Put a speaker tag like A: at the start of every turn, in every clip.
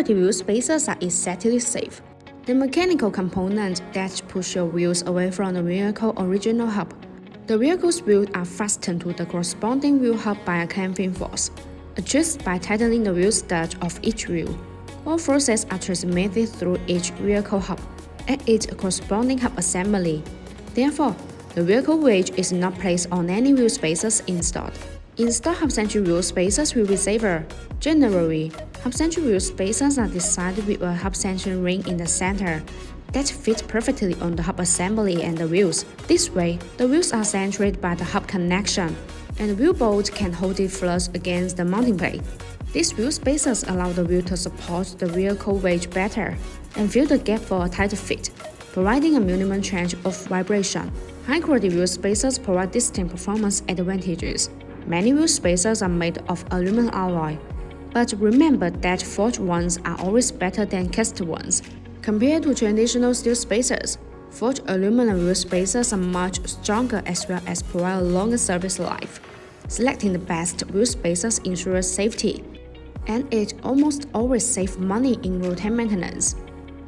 A: quality wheel spacers are exactly safe. The mechanical components that push your wheels away from the vehicle's original hub. The vehicle's wheels are fastened to the corresponding wheel hub by a clamping force, adjusted by tightening the wheel stud of each wheel. All forces are transmitted through each vehicle hub and its corresponding hub assembly. Therefore, the vehicle wedge is not placed on any wheel spacers installed. Installed hub-centric wheel spacers will be safer. Generally, hub-centric wheel spacers are designed with a hub-centric ring in the center that fits perfectly on the hub assembly and the wheels. This way, the wheels are centered by the hub connection, and the wheel bolt can hold it flush against the mounting plate. These wheel spacers allow the wheel to support the vehicle wedge better and fill the gap for a tight fit, providing a minimum chance of vibration. High-quality wheel spacers provide distinct performance advantages. Many wheel spacers are made of aluminum alloy, but remember that forged ones are always better than cast ones. Compared to traditional steel spacers, forged aluminum wheel spacers are much stronger as well as provide a longer service life. Selecting the best wheel spacers ensures safety, and it almost always saves money in routine maintenance.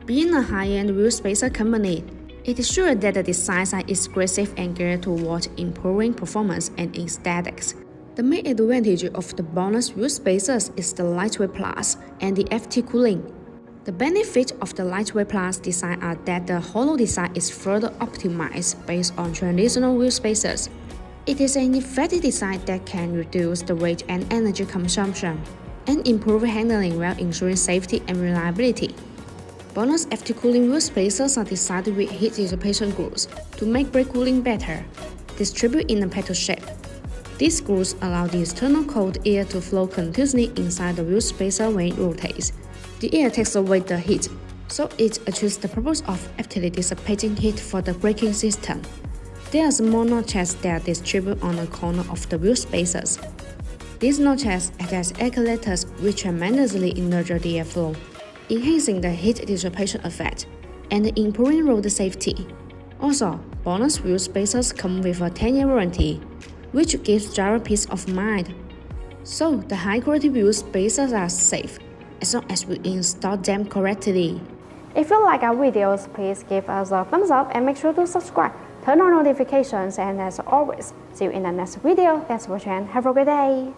A: Being a high-end wheel spacer company, it is sure that the designs are exclusive and geared toward improving performance and aesthetics. The main advantage of the BONOSS wheel spacers is the lightweight plus and the FT cooling. The benefits of the lightweight plus design are that the hollow design is further optimized based on traditional wheel spacers. It is an effective design that can reduce the weight and energy consumption and improve handling while ensuring safety and reliability. BONOSS FT cooling wheel spacers are designed with heat dissipation grooves to make brake cooling better, distributed in a petal shape. These grooves allow the external cold air to flow continuously inside the wheel spacer when it rotates. The air takes away the heat, so it achieves the purpose of actively dissipating heat for the braking system. There are small notches that distribute on the corner of the wheel spacers. These notches act as regulators which tremendously nurture the airflow, enhancing the heat dissipation effect and improving road safety. Also, BONOSS wheel spacers come with a 10-year warranty, which gives driver peace of mind. So, the high-quality wheel spacers are safe as long as we install them correctly.
B: If you like our videos, please give us a thumbs up and make sure to subscribe. Turn on notifications, and as always, see you in the next video. Thanks for watching and have a great day.